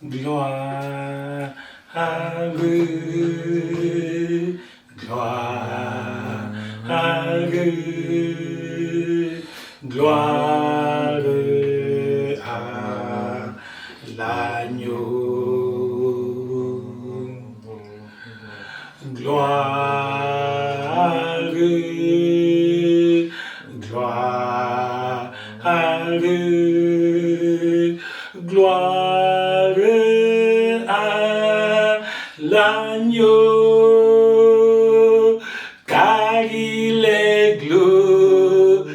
gloire, gloire, gloire à l'agneau, gloire, gloire, gloire à l'agneau, car il est glorieux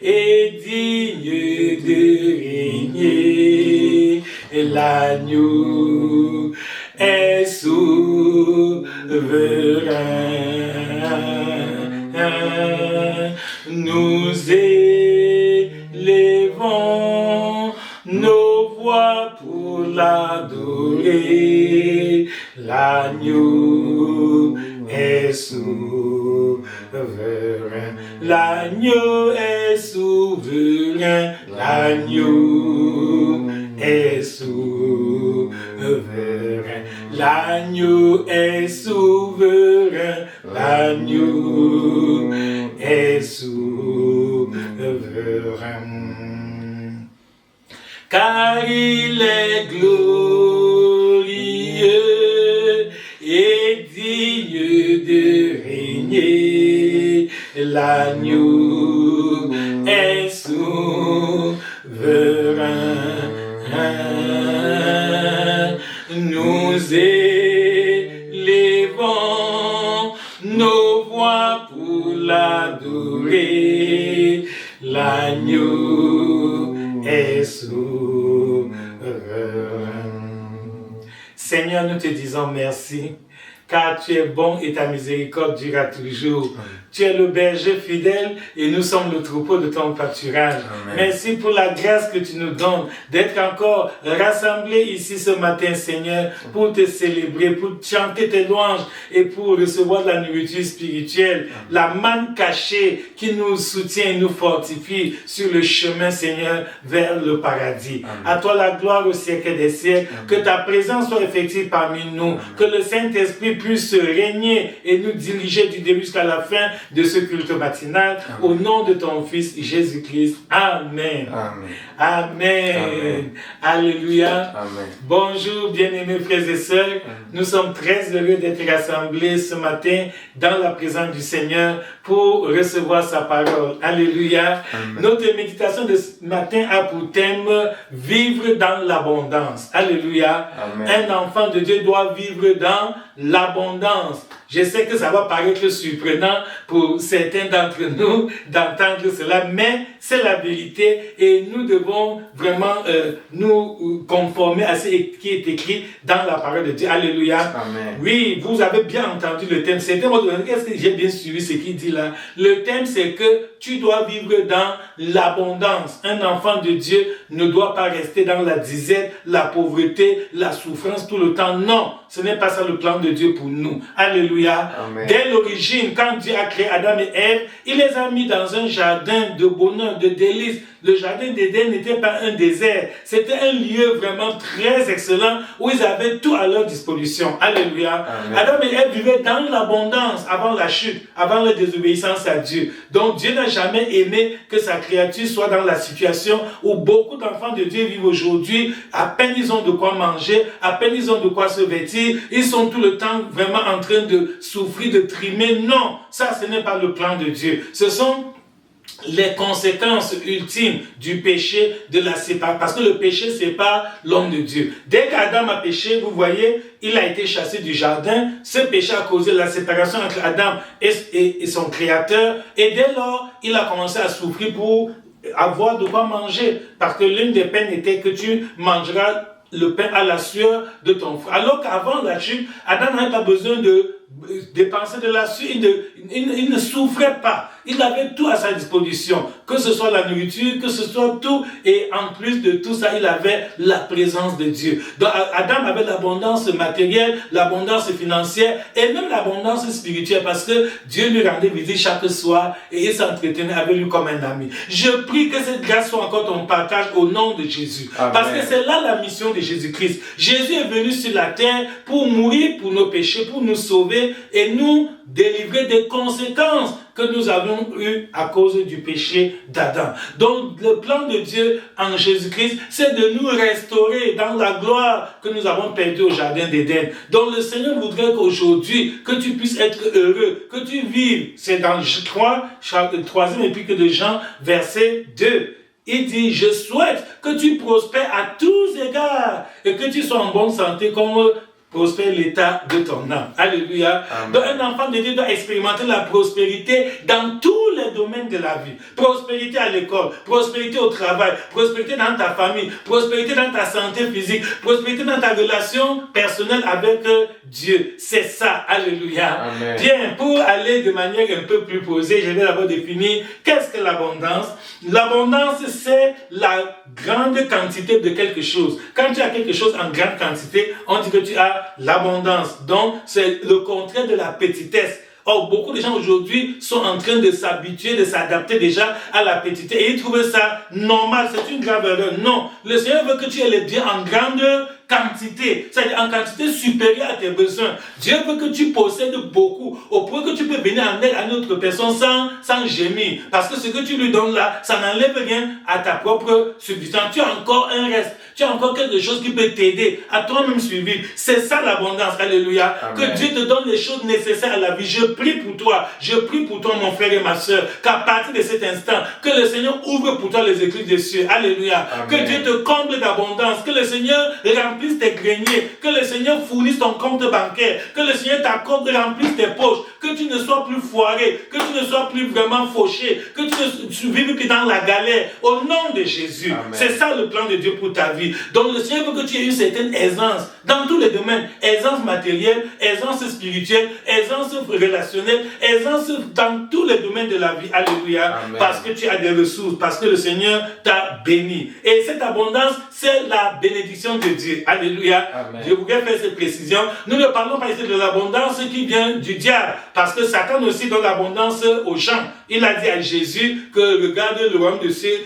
et digne de régner. L'agneau est souverain. Nous élevons nos voix pour l'adorer. L'agneau est souverain. L'agneau est souverain. L'agneau est souverain. L'agneau est souverain. L'agneau est souverain. Car il est glorieux et digne de régner. L'agneau est souverain. Nous élevons nos voix pour l'adorer. L'agneau est souverain. Seigneur, nous te disons merci, car tu es bon et ta miséricorde durera toujours. Tu es le berger fidèle et nous sommes le troupeau de ton pâturage. Amen. Merci pour la grâce que tu nous donnes d'être encore rassemblés ici ce matin, Seigneur, pour te célébrer, pour chanter tes louanges et pour recevoir de la nourriture spirituelle, la manne cachée qui nous soutient et nous fortifie sur le chemin, Seigneur, vers le paradis. Amen. À toi la gloire au siècle des siècles. Amen. Que ta présence soit effective parmi nous. Amen. Que le Saint-Esprit puisse régner et nous diriger du début jusqu'à la fin de ce culte matinal. Amen. Au nom de ton Fils Jésus-Christ. Amen. Amen. Amen. Amen. Alléluia. Amen. Bonjour bien-aimés frères et sœurs. Amen. Nous sommes très heureux d'être rassemblés ce matin dans la présence du Seigneur pour recevoir sa parole. Alléluia. Amen. Notre méditation de ce matin a pour thème vivre dans l'abondance. Alléluia. Amen. Un enfant de Dieu doit vivre dans l'abondance. Je sais que ça va paraître surprenant pour certains d'entre nous d'entendre cela, mais c'est la vérité et nous devons vraiment nous conformer à ce qui est écrit dans la parole de Dieu. Alléluia. Amen. Oui, vous avez bien entendu le thème. Est-ce que j'ai bien suivi ce qu'il dit là? Le thème, c'est que tu dois vivre dans l'abondance. Un enfant de Dieu ne doit pas rester dans la disette, la pauvreté, la souffrance tout le temps. Non, ce n'est pas ça le plan de Dieu pour nous. Alléluia. Amen. Dès l'origine, quand Dieu a créé Adam et Ève, il les a mis dans un jardin de bonheur, de délices. Le jardin d'Éden n'était pas un désert. C'était un lieu vraiment très excellent où ils avaient tout à leur disposition. Alléluia. Amen. Adam et Ève vivaient dans l'abondance avant la chute, avant la désobéissance à Dieu. Donc Dieu n'a jamais aimé que sa créature soit dans la situation où beaucoup d'enfants de Dieu vivent aujourd'hui. À peine ils ont de quoi manger, à peine ils ont de quoi se vêtir. Ils sont tout le temps vraiment en train de souffrir, de trimer. Non, ça ce n'est pas le plan de Dieu. Ce sont les conséquences ultimes du péché, de la séparation. Parce que le péché sépare l'homme de Dieu. Dès qu'Adam a péché, vous voyez, il a été chassé du jardin. Ce péché a causé la séparation entre Adam et son créateur. Et dès lors, il a commencé à souffrir pour avoir de quoi manger. Parce que l'une des peines était que tu mangeras le pain à la sueur de ton frère. Alors qu'avant la chute, Adam n'avait pas besoin de dépenser de la suite, il ne souffrait pas. Il avait tout à sa disposition, que ce soit la nourriture, que ce soit tout, et en plus de tout ça, il avait la présence de Dieu. Donc Adam avait l'abondance matérielle, l'abondance financière, et même l'abondance spirituelle, parce que Dieu lui rendait visite chaque soir, et il s'entretenait avec lui comme un ami. Je prie que cette grâce soit encore ton partage au nom de Jésus. Amen. Parce que c'est là la mission de Jésus-Christ. Jésus est venu sur la terre pour mourir pour nos péchés, pour nous sauver, et nous délivrer des conséquences que nous avons eues à cause du péché d'Adam. Donc le plan de Dieu en Jésus-Christ, c'est de nous restaurer dans la gloire que nous avons perdue au jardin d'Éden. Donc le Seigneur voudrait qu'aujourd'hui, que tu puisses être heureux, que tu vives. C'est dans le 3e épître de Jean, verset 2. Il dit, je souhaite que tu prospères à tous égards et que tu sois en bonne santé comme prospère l'état de ton âme. Alléluia. Amen. Donc un enfant de Dieu doit expérimenter la prospérité dans tous les domaines de la vie. Prospérité à l'école, prospérité au travail, prospérité dans ta famille, prospérité dans ta santé physique, prospérité dans ta relation personnelle avec Dieu. C'est ça. Alléluia. Amen. Bien, pour aller de manière un peu plus posée, je vais d'abord définir qu'est-ce que l'abondance. L'abondance, c'est la grande quantité de quelque chose. Quand tu as quelque chose en grande quantité, on dit que tu as l'abondance. Donc, c'est le contraire de la petitesse. Or, beaucoup de gens aujourd'hui sont en train de s'habituer, de s'adapter déjà à la petitesse. Et ils trouvent ça normal, c'est une grave erreur. Non, le Seigneur veut que tu aies les biens en grande quantité, c'est-à-dire en quantité supérieure à tes besoins. Dieu veut que tu possèdes beaucoup, au point que tu peux venir en aide à une autre personne sans gémir. Parce que ce que tu lui donnes là, ça n'enlève rien à ta propre subsistance. Tu as encore un reste, tu as encore quelque chose qui peut t'aider à toi-même survivre. C'est ça l'abondance, alléluia. Amen. Que Dieu te donne les choses nécessaires à la vie. Je prie pour toi, mon frère et ma soeur, qu'à partir de cet instant, que le Seigneur ouvre pour toi les écrits des cieux, alléluia. Amen. Que Dieu te comble d'abondance, que le Seigneur remplisse tes greniers, que le Seigneur fournisse ton compte bancaire, que le Seigneur t'accorde, remplisse tes poches, que tu ne sois plus foiré, que tu ne sois plus vraiment fauché, que tu ne vives plus dans la galère, au nom de Jésus. Amen. C'est ça le plan de Dieu pour ta vie. Donc le Seigneur veut que tu aies une certaine aisance dans tous les domaines, aisance matérielle, aisance spirituelle, aisance relationnelle, aisance dans tous les domaines de la vie, alléluia. Amen. Parce que tu as des ressources, parce que le Seigneur t'a béni. Et cette abondance, c'est la bénédiction de Dieu, alléluia. Amen. Je voudrais faire cette précision. Nous ne parlons pas ici de l'abondance qui vient du diable, parce que Satan aussi donne l'abondance aux gens. Il a dit à Jésus que regarde le royaume de cieux,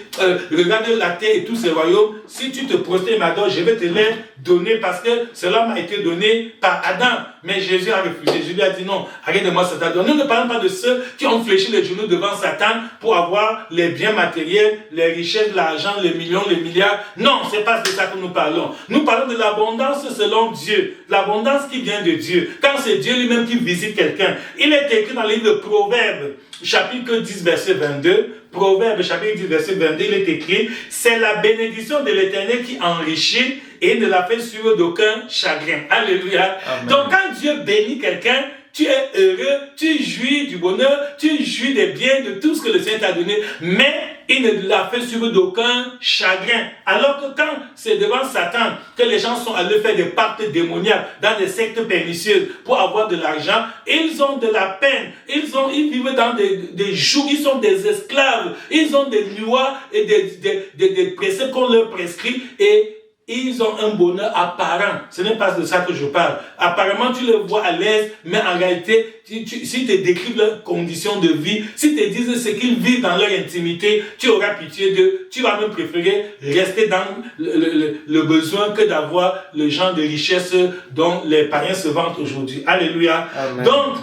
regarde la terre et tous ses royaumes. Si tu te prosternes m'adores, je vais te les donner parce que cela m'a été donné par Adam. Mais Jésus a refusé. Jésus a dit non, arrête de moi Satan. Donc nous ne parlons pas de ceux qui ont fléchi les genoux devant Satan pour avoir les biens matériels, les richesses, l'argent, les millions, les milliards. Non, c'est pas de ça que nous parlons. Nous parlons de l'abondance selon Dieu. L'abondance qui vient de Dieu. Quand c'est Dieu lui-même qui visite quelqu'un. Il est écrit dans le livre de Proverbes, chapitre 10, verset 22. Proverbes, chapitre 10, verset 22, il est écrit, c'est la bénédiction de l'Éternel qui enrichit et ne la fait suivre d'aucun chagrin. Alléluia. Amen. Donc quand Dieu bénit quelqu'un, tu es heureux, tu jouis du bonheur, tu jouis des biens, de tout ce que le Seigneur t'a donné, mais il ne l'a fait suivre d'aucun chagrin. Alors que quand c'est devant Satan que les gens sont allés faire des pactes démoniaques dans des sectes pernicieuses pour avoir de l'argent, ils ont de la peine, ils vivent dans des jours, ils sont des esclaves, ils ont des lois et des préceptes qu'on leur prescrit et ils ont un bonheur apparent. Ce n'est pas de ça que je parle. Apparemment, tu les vois à l'aise, mais en réalité, si te décrivent leurs conditions de vie, si te disent ce qu'ils vivent dans leur intimité, tu auras pitié d'eux. Tu vas même préférer rester dans le besoin que d'avoir le genre de richesse dont les païens se vantent aujourd'hui. Alléluia. Amen. Donc,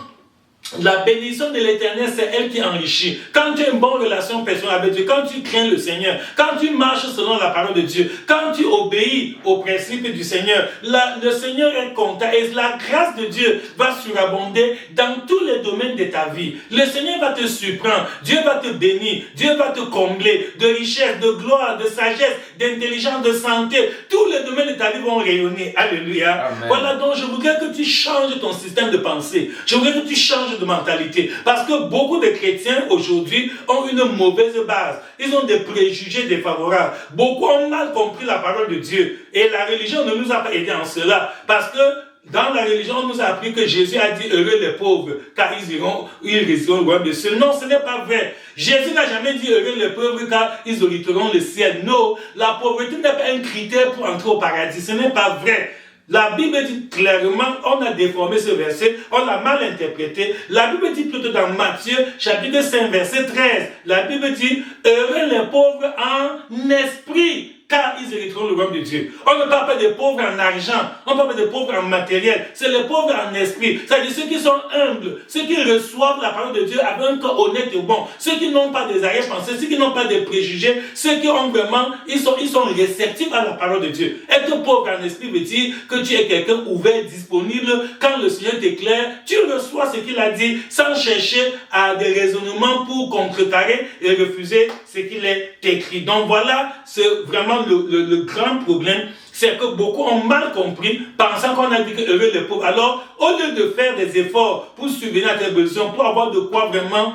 la bénédiction de l'Éternel, c'est elle qui enrichit. Quand tu as une bonne relation personnelle avec Dieu, quand tu crains le Seigneur, quand tu marches selon la parole de Dieu, quand tu obéis aux principes du Seigneur, le Seigneur est content et la grâce de Dieu va surabonder dans tous les domaines de ta vie. Le Seigneur va te surprendre, Dieu va te bénir, Dieu va te combler de richesse, de gloire, de sagesse, d'intelligence, de santé. Tous les domaines de ta vie vont rayonner. Alléluia. Amen. Voilà, donc je voudrais que tu changes ton système de pensée. Je voudrais que tu changes de mentalité. Parce que beaucoup de chrétiens aujourd'hui ont une mauvaise base. Ils ont des préjugés défavorables. Beaucoup ont mal compris la parole de Dieu. Et la religion ne nous a pas aidés en cela. Parce que dans la religion, on nous a appris que Jésus a dit heureux les pauvres, car ils résideront au royaume de Dieu. Non, ce n'est pas vrai. Jésus n'a jamais dit heureux les pauvres, car ils hériteront le ciel. Non, la pauvreté n'est pas un critère pour entrer au paradis. Ce n'est pas vrai. La Bible dit clairement, on a déformé ce verset, on l'a mal interprété. La Bible dit plutôt dans Matthieu, chapitre 5, verset 13, la Bible dit, heureux les pauvres en esprit, car ils hériteront le royaume de Dieu. On ne parle pas des pauvres en argent, on ne parle pas des pauvres en matériel, c'est les pauvres en esprit. C'est-à-dire ceux qui sont humbles, ceux qui reçoivent la parole de Dieu avec un cœur honnête et bon, ceux qui n'ont pas des arrière-pensées, ceux qui n'ont pas des préjugés, ceux qui ont vraiment, ils sont réceptifs à la parole de Dieu. Être pauvre en esprit veut dire que tu es quelqu'un ouvert, disponible, quand le Seigneur t'éclaire, tu reçois ce qu'il a dit sans chercher à des raisonnements pour contrecarrer et refuser ce qu'il est écrit. Donc voilà, c'est vraiment le grand problème, c'est que beaucoup ont mal compris, pensant qu'on a dit que heureux les pauvres. Alors, au lieu de faire des efforts pour subvenir à tes besoins, pour avoir de quoi vraiment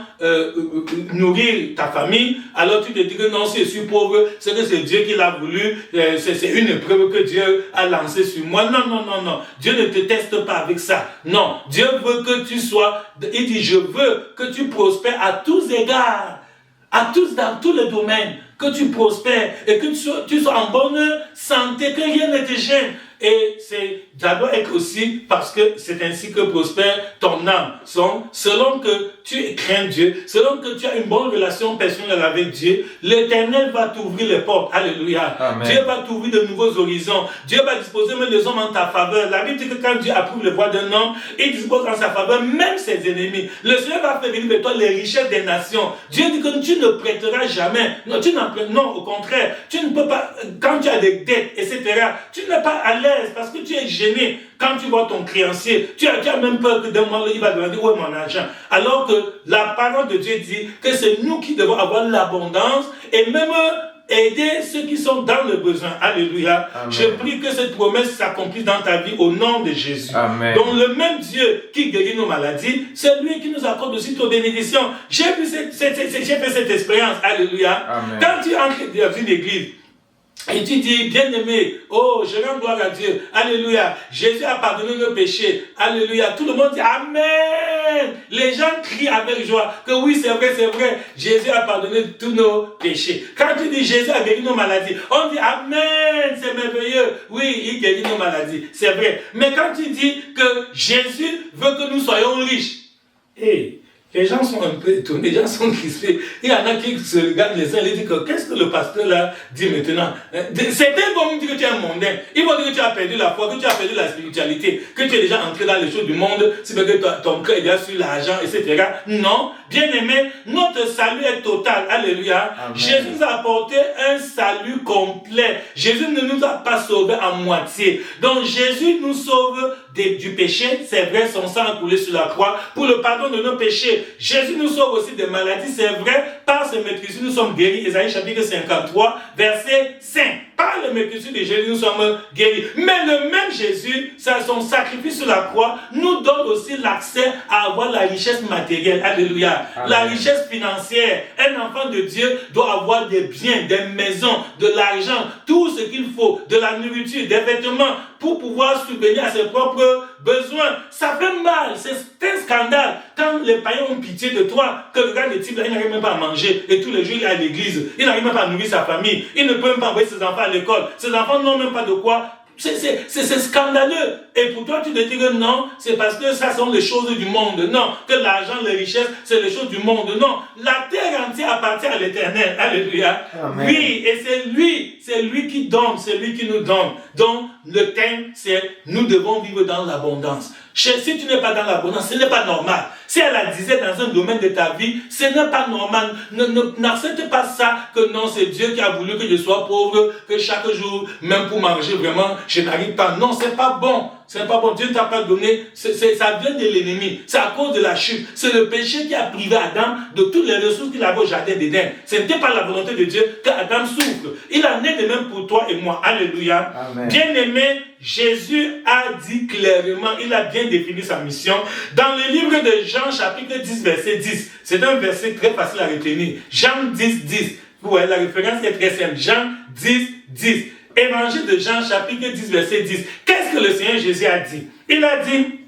nourrir ta famille, alors tu te dis que non, si je suis pauvre, c'est que c'est Dieu qui l'a voulu, c'est une épreuve que Dieu a lancée sur moi. Non, non, non, non. Dieu ne te teste pas avec ça. Non, Dieu veut que tu sois, il dit, je veux que tu prospères à tous égards, à tous, dans tous les domaines, que tu prospères et que tu sois en bonne santé, que rien ne te gêne. Et ça doit être aussi parce que c'est ainsi que prospère ton âme. Selon que tu crains Dieu, selon que tu as une bonne relation personnelle avec Dieu, l'Éternel va t'ouvrir les portes. Alléluia. Amen. Dieu va t'ouvrir de nouveaux horizons. Dieu va disposer même les hommes en ta faveur. La Bible dit que quand Dieu approuve le voie d'un homme, il dispose en sa faveur même ses ennemis. Le Seigneur va faire venir de toi les richesses des nations. Dieu dit que tu ne prêteras jamais. Non, au contraire, tu ne peux pas, quand tu as des dettes, etc., tu n'es pas à l'aise parce que tu es gêné. Quand tu vois ton créancier, tu as même peur que d'un moment il va demander où est mon argent. Alors que la parole de Dieu dit que c'est nous qui devons avoir l'abondance et même aider ceux qui sont dans le besoin. Alléluia. Amen. Je prie que cette promesse s'accomplisse dans ta vie au nom de Jésus. Amen. Donc le même Dieu qui guérit nos maladies, c'est lui qui nous accorde aussi nos bénédictions. J'ai fait cette expérience. Alléluia. Amen. Quand tu entres dans une église, et tu dis, bien-aimé, oh, je rends gloire à Dieu. Alléluia. Jésus a pardonné nos péchés. Alléluia. Tout le monde dit Amen. Les gens crient avec joie que oui, c'est vrai. Jésus a pardonné tous nos péchés. Quand tu dis Jésus a guéri nos maladies, on dit Amen. C'est merveilleux. Oui, il guérit nos maladies. C'est vrai. Mais quand tu dis que Jésus veut que nous soyons riches, les gens sont un peu étonnés, les gens sont crispés. Il y en a qui se regardent les uns et disent que qu'est-ce que le pasteur là dit maintenant? Certains vont me dire que tu es un mondain. Ils vont dire que tu as perdu la foi, que tu as perdu la spiritualité, que tu es déjà entré dans les choses du monde, c'est parce que ton cœur est déjà sur l'argent, etc. Non, bien aimé, notre salut est total. Alléluia. Amen. Jésus nous a apporté un salut complet. Jésus ne nous a pas sauvés à moitié. Donc Jésus nous sauve du péché, c'est vrai, son sang a coulé sur la croix pour le pardon de nos péchés. Jésus nous sauve aussi des maladies, c'est vrai, par ses métrisures nous sommes guéris. Ésaïe chapitre 53, verset 5. Par le métrisure de Jésus nous sommes guéris. Mais le même Jésus, son sacrifice sur la croix, nous donne aussi l'accès à avoir la richesse matérielle. Alléluia. Amen. La richesse financière. Un enfant de Dieu doit avoir des biens, des maisons, de l'argent, tout ce qu'il faut, de la nourriture, des vêtements, pour pouvoir subvenir à ses propres besoins. Ça fait mal, c'est un scandale. Quand les païens ont pitié de toi, que le gars de type là, il n'arrive même pas à manger, et tous les jours il est à l'église, il n'arrive même pas à nourrir sa famille, il ne peut même pas envoyer ses enfants à l'école, ses enfants n'ont même pas de quoi. C'est scandaleux. Et pour toi, tu te dis que non, c'est parce que ça sont les choses du monde. Non, que l'argent, les richesses, c'est les choses du monde. Non, la terre entière appartient à l'Éternel. Alléluia. Amen. Oui, et c'est lui qui donne, c'est lui qui nous donne. Donc, le thème, c'est nous devons vivre dans l'abondance. Si tu n'es pas dans l'abondance, ce n'est pas normal. Si elle la disait dans un domaine de ta vie, ce n'est pas normal. N'accepte pas ça, que non, c'est Dieu qui a voulu que je sois pauvre, que chaque jour, même pour manger, vraiment, je n'arrive pas. Non, c'est pas bon. C'est pas bon. Dieu ne t'a pas donné. Ça vient de l'ennemi. C'est à cause de la chute. C'est le péché qui a privé Adam de toutes les ressources qu'il avait au jardin d'Éden. Ce n'était pas la volonté de Dieu que Adam souffre. Il en est de même pour toi et moi. Alléluia. Amen. Bien-aimé, Jésus a dit clairement, il a bien défini sa mission. Dans le livre de Jean, chapitre 10, verset 10. C'est un verset très facile à retenir. Jean 10, 10. Vous voyez, la référence est très simple. Jean 10, 10. Évangile de Jean, chapitre 10, verset 10. Qu'est-ce que le Seigneur Jésus a dit? Il a dit,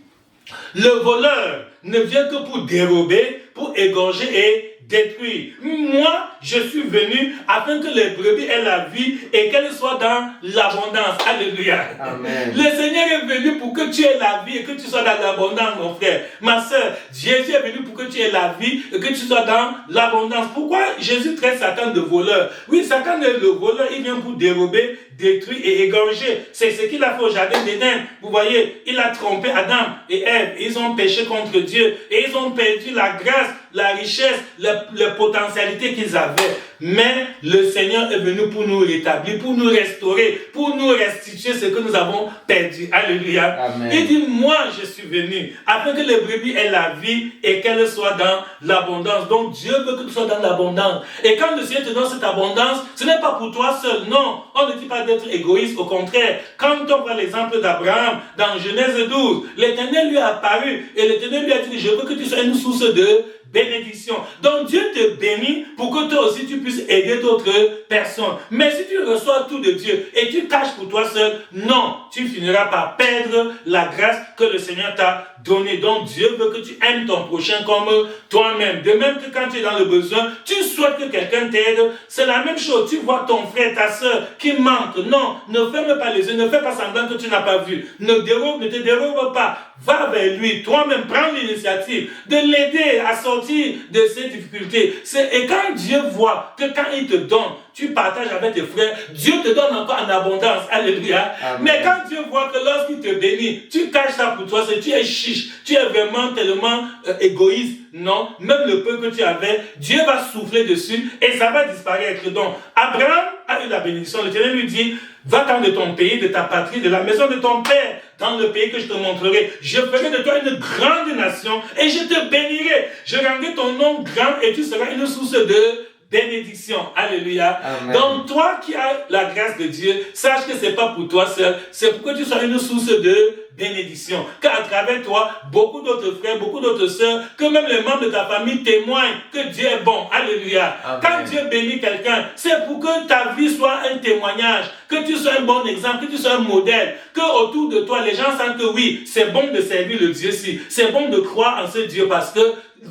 le voleur ne vient que pour dérober, pour égorger et détruire. Moi, je suis venu afin que les brebis aient la vie et qu'elles soient dans l'abondance. Alléluia. Amen. Le Seigneur est venu pour que tu aies la vie et que tu sois dans l'abondance, mon frère. Ma soeur, Jésus est venu pour que tu aies la vie et que tu sois dans l'abondance. Pourquoi Jésus traite Satan de voleur? Oui, Satan est le voleur, il vient pour dérober, détruire et égorger. C'est ce qu'il a fait au jardin d'Éden. Vous voyez, il a trompé Adam et Ève. Ils ont péché contre Dieu et ils ont perdu la grâce, la richesse, les potentialités qu'ils avaient. Mais le Seigneur est venu pour nous rétablir, pour nous restaurer, pour nous restituer ce que nous avons perdu. Alléluia. Amen. Il dit, moi je suis venu afin que les brebis aient la vie et qu'elles soient dans l'abondance. Donc Dieu veut que tu sois dans l'abondance. Et quand le Seigneur te donne cette abondance, ce n'est pas pour toi seul. Non, on ne dit pas d'être égoïste. Au contraire, quand on voit l'exemple d'Abraham dans Genèse 12, l'Éternel lui a apparu et l'Éternel lui a dit, je veux que tu sois une source de bénédiction. Donc Dieu te bénit pour que toi aussi tu puisses aider d'autres personnes. Mais si tu reçois tout de Dieu et tu caches pour toi seul, non, tu finiras par perdre la grâce que le Seigneur t'a donnée. Donc Dieu veut que tu aimes ton prochain comme toi-même. De même que quand tu es dans le besoin, tu souhaites que quelqu'un t'aide. C'est la même chose. Tu vois ton frère, ta soeur qui manque. Non, ne ferme pas les yeux, ne fais pas semblant que tu n'as pas vu. Ne te dérobe pas. Va vers lui. Toi-même, prends l'initiative de l'aider à sortir de ces difficultés. Et quand Dieu voit que quand il te donne, tu partages avec tes frères, Dieu te donne encore en abondance. Alléluia. Amen. Mais quand Dieu voit que lorsqu'il te bénit, tu caches ça pour toi, tu es chiche, tu es vraiment tellement égoïste. Non, même le peu que tu avais, Dieu va souffler dessus et ça va disparaître. Donc, Abraham a eu la bénédiction. L'Éternel lui dit, va-t'en de ton pays, de ta patrie, de la maison de ton père, dans le pays que je te montrerai. Je ferai de toi une grande nation et je te bénirai. Je rendrai ton nom grand et tu seras une source de bénédiction. Alléluia. Amen. Donc, toi qui as la grâce de Dieu, sache que ce n'est pas pour toi seul, c'est pour que tu sois une source de bénédiction. Car à travers toi, beaucoup d'autres frères, beaucoup d'autres sœurs, que même les membres de ta famille témoignent que Dieu est bon. Alléluia. Amen. Quand Dieu bénit quelqu'un, c'est pour que ta vie soit un témoignage, que tu sois un bon exemple, que tu sois un modèle, que autour de toi, les gens sentent que oui, c'est bon de servir le Dieu-ci, c'est bon de croire en ce Dieu parce que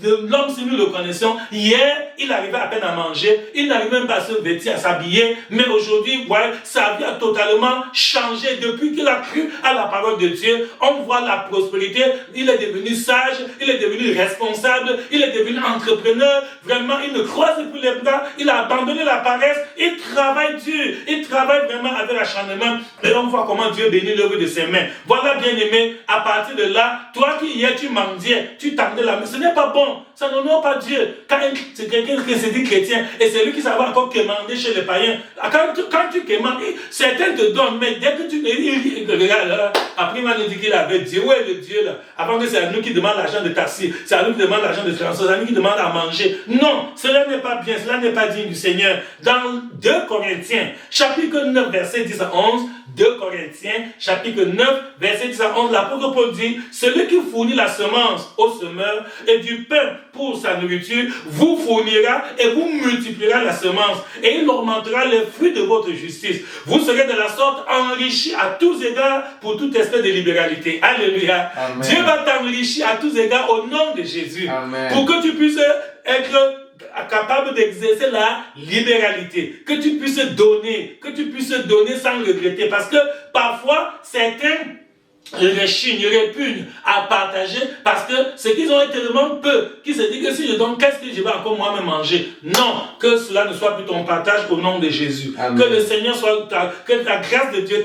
l'homme, si nous le connaissons, hier, il arrivait à peine à manger, il n'arrivait même pas à se vêtir, à s'habiller, mais aujourd'hui, voilà, sa vie a totalement changé. Depuis qu'il a cru à la parole de Dieu, on voit la prospérité, il est devenu sage, il est devenu responsable, il est devenu entrepreneur, vraiment, il ne croise plus les bras, il a abandonné la paresse, il travaille dur, il travaille vraiment avec acharnement, et on voit comment Dieu bénit l'œuvre de ses mains. Voilà, bien aimé, à partir de là, toi qui hier, tu mendiais, tu tendais la main, ce n'est pas bon. Ça n'honore pas Dieu. Quand c'est quelqu'un qui se dit chrétien et c'est lui qui savait encore quémander chez les païens, quand tu quémandes, certains te donnent, mais dès que tu regardes, après il m'a dit qu'il avait Dieu. Où est le Dieu là? Avant que c'est à nous qui demande l'argent de taxi, c'est à nous qui demande l'argent de transport, c'est à nous qui demande à manger. Non, cela n'est pas bien, cela n'est pas digne du Seigneur. Dans 2 Corinthiens, chapitre 9, verset 10 à 11, 2 Corinthiens, chapitre 9, verset 10 à 11, l'apôtre Paul dit, celui qui fournit la semence au semeur et du pain pour sa nourriture, vous fournira et vous multipliera la semence et il augmentera les fruits de votre justice. Vous serez de la sorte enrichis à tous égards pour tout espèce de libéralité. Alléluia. Amen. Dieu va t'enrichir à tous égards au nom de Jésus. Amen. Pour que tu puisses être capable d'exercer la libéralité, que tu puisses donner sans regretter, parce que parfois certains rechignent, répugnent à partager parce que ce qu'ils ont est tellement peu qu'ils se disent que si je donne, qu'est-ce que je vais encore moi-même manger? Non, que cela ne soit plus ton partage au nom de Jésus. Amen. Que le Seigneur soit, que la grâce de Dieu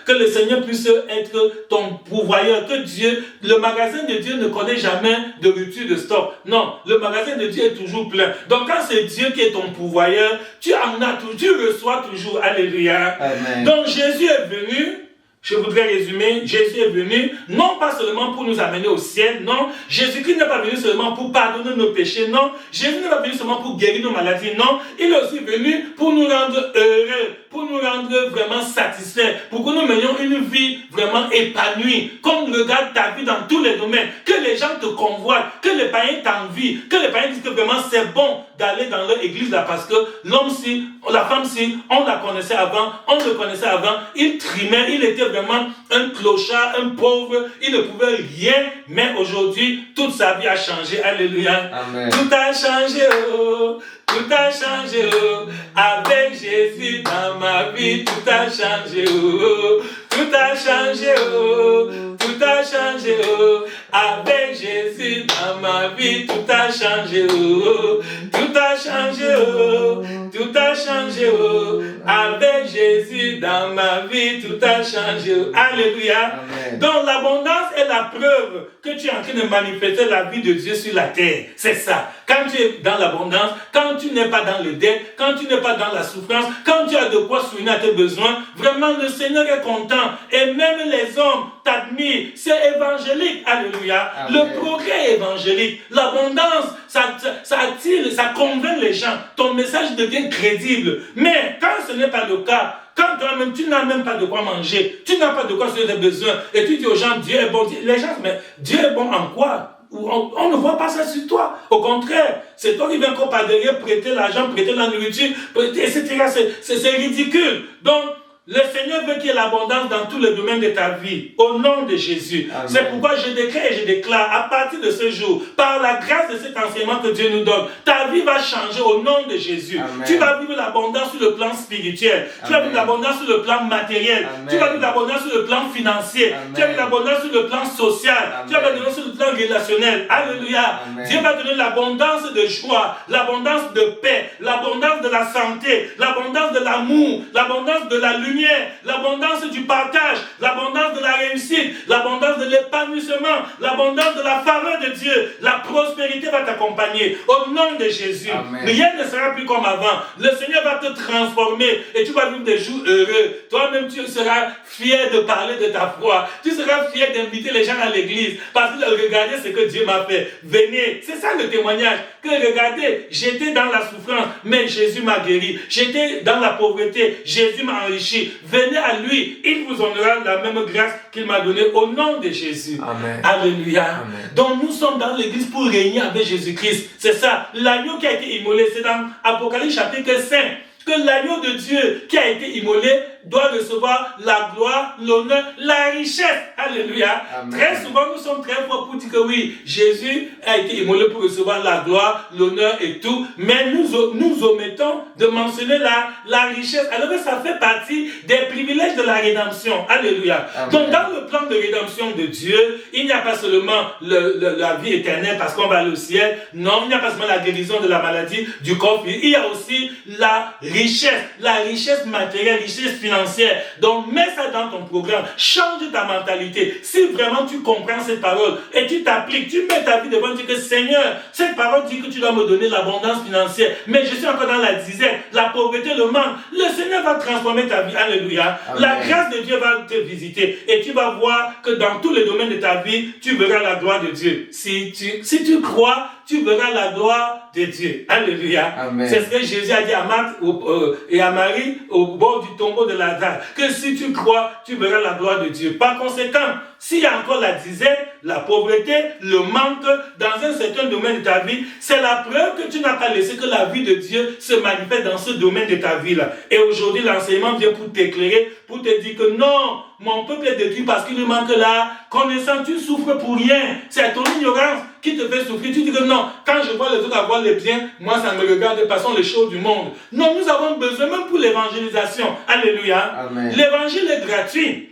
que le Seigneur puisse être ton pourvoyeur, que Dieu, le magasin de Dieu ne connaît jamais de rupture de stock. Non, le magasin de Dieu est toujours plein. Donc quand c'est Dieu qui est ton pourvoyeur, tu en as toujours, tu reçois toujours. Alléluia. Amen. Donc Jésus est venu. Je voudrais résumer, Jésus est venu, non pas seulement pour nous amener au ciel, non. Jésus-Christ n'est pas venu seulement pour pardonner nos péchés, non. Jésus n'est pas venu seulement pour guérir nos maladies, non. Il est aussi venu pour nous rendre heureux, pour nous rendre rendre vraiment satisfait, pour que nous menions une vie vraiment épanouie, qu'on regarde ta vie dans tous les domaines, que les gens te convoitent, que les païens t'envient, que les païens disent que vraiment c'est bon d'aller dans leur église là, parce que l'homme si, la femme si, on la connaissait avant, on le connaissait avant, il trimait, il était vraiment un clochard, un pauvre, il ne pouvait rien, mais aujourd'hui, toute sa vie a changé, alléluia. Amen. Tout a changé, oh. Tout a changé, oh. Avec Jésus dans ma vie, tout a changé, oh. Tout a changé, oh. Tout a changé, oh. Avec Jésus dans ma vie, tout a changé, oh. Tout a changé, oh. Tout a changé, oh. Avec Jésus dans ma vie, tout a changé, oh. Alléluia. Amen. Donc l'abondance est la preuve que tu es en train de manifester la vie de Dieu sur la terre. C'est ça. Quand tu es dans l'abondance, quand tu n'es pas dans le dette, quand tu n'es pas dans la souffrance, quand tu as de quoi soutenir à tes besoins, vraiment le Seigneur est content. Et même les hommes t'admirent. C'est évangélique. Alléluia. Amen. Le progrès est évangélique. L'abondance, ça attire, ça convainc les gens. Ton message devient crédible. Mais quand ce n'est pas le cas, quand toi-même, tu n'as même pas de quoi manger, tu n'as pas de quoi soutenir tes besoins, et tu dis aux gens, Dieu est bon. Les gens, mais Dieu est bon en quoi? On ne voit pas ça sur toi. Au contraire, c'est toi qui viens encore par derrière prêter l'argent, prêter la nourriture, prêter, etc. C'est ridicule. Donc, le Seigneur veut qu'il y ait l'abondance dans tous les domaines de ta vie, au nom de Jésus. Amen. C'est pourquoi je décrète et je déclare, à partir de ce jour, par la grâce de cet enseignement que Dieu nous donne, ta vie va changer au nom de Jésus. Amen. Tu vas vivre l'abondance sur le plan spirituel, tu vas Amen. vivre l'abondance sur le plan matériel, Amen. tu vas vivre l'abondance sur le plan financier, Amen. tu vas vivre l'abondance sur le plan social, Amen. tu vas vivre l'abondance sur le plan relationnel. Alléluia. Amen. Dieu va donner l'abondance de joie, l'abondance de paix, l'abondance de la santé, l'abondance de l'amour, l'abondance de la lumière, l'abondance du partage, l'abondance de la réussite, l'abondance de l'épanouissement, l'abondance de la faveur de Dieu. La prospérité va t'accompagner au nom de Jésus. Amen. Rien ne sera plus comme avant. Le Seigneur va te transformer et tu vas vivre des jours heureux. Toi-même, tu seras fier de parler de ta foi. Tu seras fier d'inviter les gens à l'église parce que regardez ce que Dieu m'a fait. Venez. C'est ça le témoignage. Que regardez, j'étais dans la souffrance, mais Jésus m'a guéri. J'étais dans la pauvreté, Jésus m'a enrichi. Venez à lui, il vous donnera la même grâce qu'il m'a donnée au nom de Jésus. Amen. Alléluia. Amen. Donc nous sommes dans l'église pour régner avec Jésus-Christ. C'est ça. L'agneau qui a été immolé, c'est dans Apocalypse chapitre 5. Que l'agneau de Dieu qui a été immolé doit recevoir la gloire, l'honneur, la richesse. Alléluia. Amen. Très souvent, nous sommes très forts pour dire que oui, Jésus a été immolé pour recevoir la gloire, l'honneur et tout. Mais nous omettons de mentionner la richesse. Alors que ça fait partie des privilèges de la rédemption. Alléluia. Amen. Donc, dans le plan de rédemption de Dieu, il n'y a pas seulement la vie éternelle parce qu'on va aller au ciel. Non, il n'y a pas seulement la guérison de la maladie, du corps. Il y a aussi la richesse matérielle, richesse financière. Donc, mets ça dans ton programme. Change ta mentalité. Si vraiment tu comprends cette parole et tu t'appliques, tu mets ta vie devant Dieu que Seigneur, cette parole dit que tu dois me donner l'abondance financière. Mais je suis encore dans la disette, la pauvreté, le manque. Le Seigneur va transformer ta vie. Alléluia. Amen. La grâce de Dieu va te visiter et tu vas voir que dans tous les domaines de ta vie, tu verras la gloire de Dieu. Si tu crois, tu verras la gloire de Dieu. Alléluia. Amen. C'est ce que Jésus a dit à Marthe et à Marie au bord du tombeau de Lazare. Que si tu crois, tu verras la gloire de Dieu. Par conséquent, s'il y a encore la disette, la pauvreté, le manque dans un certain domaine de ta vie, c'est la preuve que tu n'as pas laissé que la vie de Dieu se manifeste dans ce domaine de ta vie-là. Et aujourd'hui, l'enseignement vient pour t'éclairer, pour te dire que non, mon peuple est détruit parce qu'il lui manque la connaissance. Tu souffres pour rien. C'est ton ignorance qui te fait souffrir. Tu dis que non, quand je vois les autres avoir les biens, moi ça me regarde, passons les choses du monde. Non, nous avons besoin, même pour l'évangélisation. Alléluia. Amen. L'évangile est gratuit.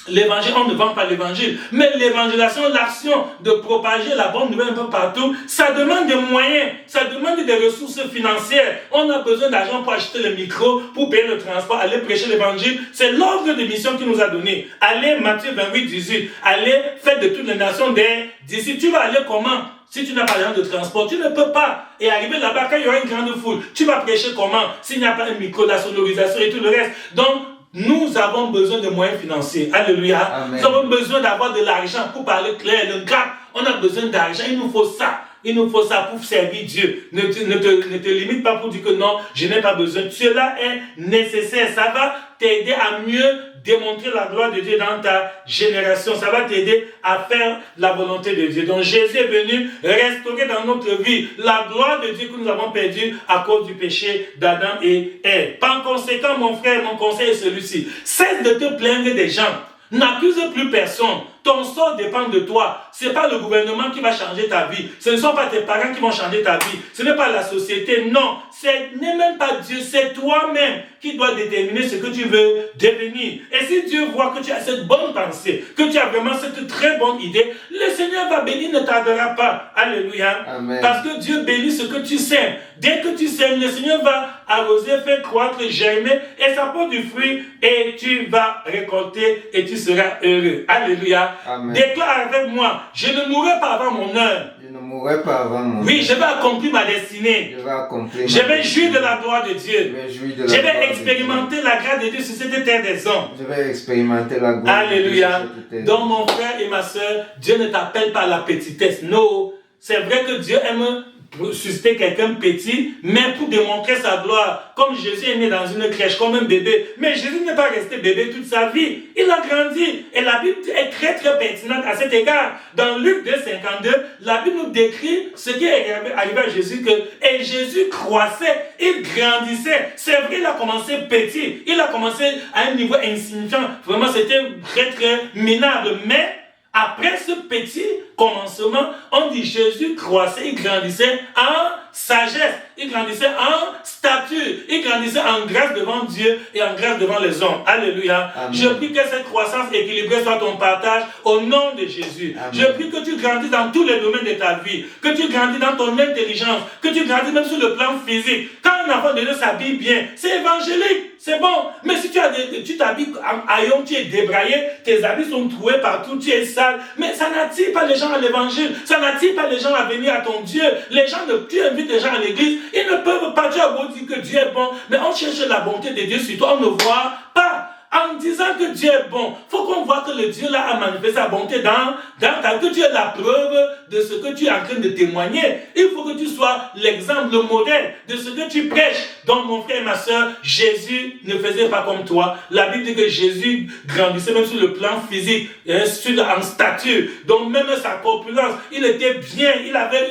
L'évangile, on ne vend pas l'évangile, mais l'évangélisation, l'action de propager la bonne nouvelle un peu partout, ça demande des moyens, ça demande des ressources financières. On a besoin d'argent pour acheter le micro, pour payer le transport, aller prêcher l'évangile. C'est l'ordre de mission qu'il nous a donné. Allez, Matthieu 28, 18, allez, faites de toutes les nations des disciples. Tu vas aller comment? Si tu n'as pas d'argent de transport, tu ne peux pas. Et arriver là-bas, quand il y aura une grande foule, tu vas prêcher comment? S'il n'y a pas un micro, la sonorisation et tout le reste. Donc, nous avons besoin de moyens financiers. Alléluia. Amen. Nous avons besoin d'avoir de l'argent pour parler clair. Le gap, on a besoin d'argent. Il nous faut ça. Il nous faut ça pour servir Dieu. Ne te limite pas pour dire que non, je n'ai pas besoin. Cela est nécessaire. Ça va t'aider à mieux démontrer la gloire de Dieu dans ta génération. Ça va t'aider à faire la volonté de Dieu. Donc Jésus est venu restaurer dans notre vie la gloire de Dieu que nous avons perdue à cause du péché d'Adam et Ève. Par conséquent, mon frère, mon conseil est celui-ci. Cesse de te plaindre des gens. N'accuse plus personne. Ton sort dépend de toi. Ce n'est pas le gouvernement qui va changer ta vie. Ce ne sont pas tes parents qui vont changer ta vie. Ce n'est pas la société. Non. Ce n'est même pas Dieu. C'est toi-même qui dois déterminer ce que tu veux devenir. Et si Dieu voit que tu as cette bonne pensée, que tu as vraiment cette très bonne idée, le Seigneur va bénir, ne tardera pas. Alléluia. Amen. Parce que Dieu bénit ce que tu sèmes. Dès que tu sèmes, le Seigneur va arroser, faire croître, germer, et ça porte du fruit, et tu vas récolter, et tu seras heureux. Alléluia. Amen. Déclare avec moi, je ne mourrai pas avant mon heure. Je ne mourrai pas avant mon heure. Oui, je vais accomplir ma destinée. Je vais accomplir Je vais jouir de la gloire de Dieu. Je vais expérimenter la grâce de Dieu sur cette terre des hommes. Je vais expérimenter la gloire Alléluia. de Dieu sur cette terre. Donc mon frère et ma soeur, Dieu ne t'appelle pas à la petitesse. Non, c'est vrai que Dieu aime susciter quelqu'un petit, mais pour démontrer sa gloire. Comme Jésus est né dans une crèche, comme un bébé. Mais Jésus n'est pas resté bébé toute sa vie. Il a grandi. Et la Bible est très très pertinente à cet égard. Dans Luc 2,52, la Bible nous décrit ce qui est arrivé à Jésus. Et Jésus croissait, il grandissait. C'est vrai, il a commencé petit. Il a commencé à un niveau insignifiant. Vraiment, c'était très très minable. Mais après ce petit commencement, on dit Jésus croissait, il grandissait en sagesse, il grandissait en stature, il grandissait en grâce devant Dieu et en grâce devant les hommes. Alléluia. Amen. Je prie que cette croissance équilibrée soit ton partage au nom de Jésus. Amen. Je prie que tu grandisses dans tous les domaines de ta vie, que tu grandisses dans ton intelligence, que tu grandisses même sur le plan physique. Quand un enfant de Dieu s'habille bien, c'est évangélique, c'est bon. Mais si tu t'habilles en haillon, tu es débraillé, tes habits sont troués partout, tu es sale, mais ça n'attire pas les gens à l'évangile, ça n'attire pas les gens à venir à ton Dieu. Les gens, tu invites les gens à l'église, ils ne peuvent pas, tu as beau dire que Dieu est bon, mais on cherche la bonté de Dieu sur toi, on ne voit pas. En disant que Dieu est bon, il faut qu'on voit que le Dieu là a manifesté sa bonté dans ta vie, que tu es la preuve de ce que tu es en train de témoigner. Il faut que tu sois l'exemple, le modèle de ce que tu prêches. Donc mon frère et ma soeur, Jésus ne faisait pas comme toi. La Bible dit que Jésus grandissait même sur le plan physique, en stature. Donc même sa corpulence, il était bien, il avait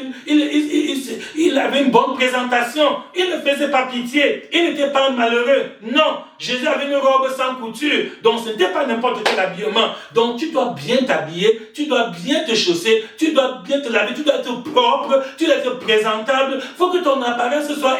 une bonne présentation. Il ne faisait pas pitié, il n'était pas malheureux. Non, Jésus avait une robe sans couture. Donc ce n'était pas n'importe quel habillement. Donc tu dois bien t'habiller, tu dois bien te chausser, tu dois bien te laver, tu dois être propre, tu dois être présentable. Il faut que ton apparence soit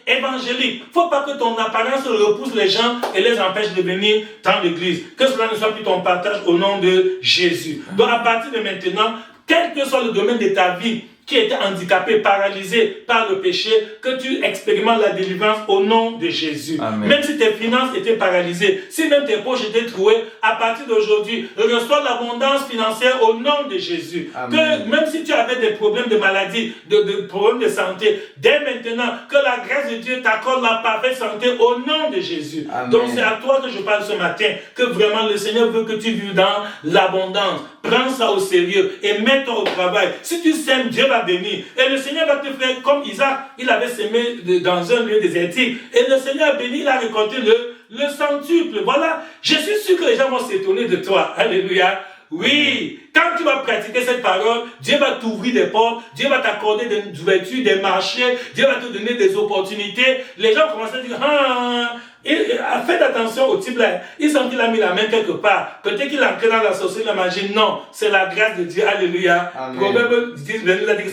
évangélique. Il ne faut pas que ton apparence repousse les gens et les empêche de venir dans l'église. Que cela ne soit plus ton partage au nom de Jésus. Donc à partir de maintenant, quel que soit le domaine de ta vie, qui était handicapé, paralysé par le péché, que tu expérimentes la délivrance au nom de Jésus. Amen. Même si tes finances étaient paralysées, si même tes poches étaient trouées, à partir d'aujourd'hui, reçois l'abondance financière au nom de Jésus. Amen. Que même si tu avais des problèmes de maladie, de problèmes de santé, dès maintenant, que la grâce de Dieu t'accorde la parfaite santé au nom de Jésus. Amen. Donc c'est à toi que je parle ce matin, que vraiment le Seigneur veut que tu vives dans l'abondance. Prends ça au sérieux et mets-toi au travail. Si tu sèmes, Dieu va bénir. Et le Seigneur va te faire comme Isaac. Il avait semé dans un lieu désertique. Et le Seigneur a béni, il a récolté le centuple. Voilà. Je suis sûr que les gens vont s'étonner de toi. Alléluia. Oui, quand tu vas pratiquer cette parole, Dieu va t'ouvrir des portes, Dieu va t'accorder des ouvertures, des marchés, Dieu va te donner des opportunités. Les gens commencent à dire, faites attention au type là, il sent qu'il a mis la main quelque part. Peut-être qu'il a entré dans la sorcellerie, la magie. Non, c'est la grâce de Dieu. Alléluia. Proverbe 10,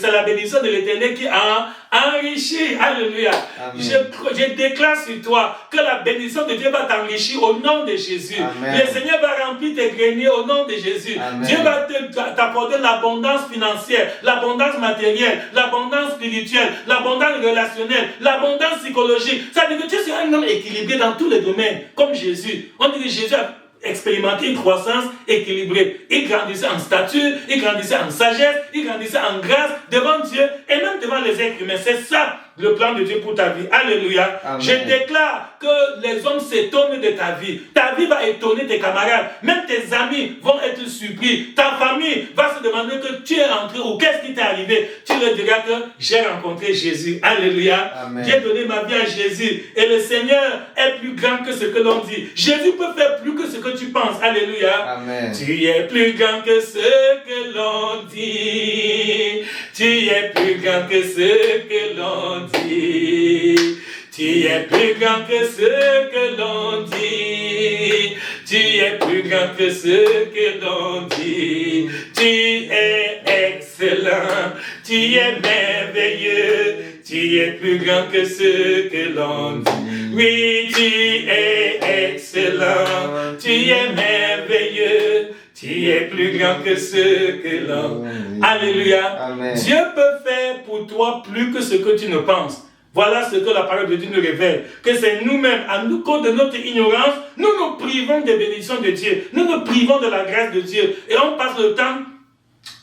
c'est la bénédiction de l'Éternel qui a enrichi. Alléluia. Je déclare sur toi que la bénédiction de Dieu va t'enrichir au nom de Jésus. Amen. Le Seigneur va remplir tes greniers au nom de Jésus. Amen. Dieu va t'accorder l'abondance financière, l'abondance matérielle, l'abondance spirituelle, l'abondance relationnelle, l'abondance psychologique. Ça veut dire que tu seras un homme équilibré dans tous les domaines, comme Jésus. On dit que Jésus a expérimenté une croissance équilibrée. Il grandissait en stature, il grandissait en sagesse, il grandissait en grâce devant Dieu et même devant les êtres humains. C'est ça le plan de Dieu pour ta vie. Alléluia. Amen. Je déclare que les hommes s'étonnent de ta vie. Ta vie va étonner tes camarades. Même tes amis vont être surpris. Ta famille va se demander que tu es entré ou qu'est-ce qui t'est arrivé. Tu leur diras que j'ai rencontré Jésus. Alléluia. Amen. J'ai donné ma vie à Jésus. Et le Seigneur est plus grand que ce que l'on dit. Jésus peut faire plus que ce que tu penses. Alléluia. Amen. Tu es plus grand que ce que l'on dit. Tu es plus grand que ce que l'on dit. Tu es plus grand que ce que l'on dit. Tu es plus grand que ce que l'on dit. Tu es excellent. Tu es merveilleux. Tu es plus grand que ce que l'on dit. Oui, tu es excellent. Tu es merveilleux. Tu es plus grand que ce que l'on dit. Alléluia. Amen. Dieu peut faire pour toi plus que ce que tu ne penses. Voilà ce que la parole de Dieu nous révèle. Que c'est nous-mêmes, à nous, cause de notre ignorance, nous nous privons des bénédictions de Dieu. Nous nous privons de la grâce de Dieu. Et on passe le temps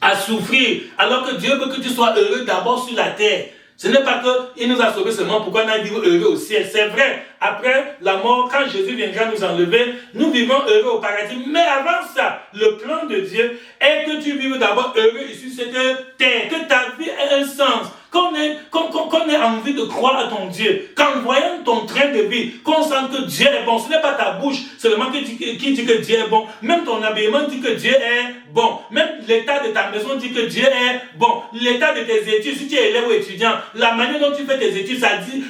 à souffrir. Alors que Dieu veut que tu sois heureux d'abord sur la terre. Ce n'est pas qu'il nous a sauvés seulement pour qu'on aille vivre heureux au ciel. C'est vrai. Après la mort, quand Jésus viendra nous enlever, nous vivons heureux au paradis. Mais avant ça, le plan de Dieu est que tu vives d'abord heureux sur cette terre. Que ta vie ait un sens. Qu'on ait envie de croire à ton Dieu, qu'en voyant ton train de vie, qu'on sent que Dieu est bon. Ce n'est pas ta bouche seulement qui dit que Dieu est bon. Même ton habillement dit que Dieu est bon. Même l'état de ta maison dit que Dieu est bon. L'état de tes études, si tu es élève ou étudiant, la manière dont tu fais tes études,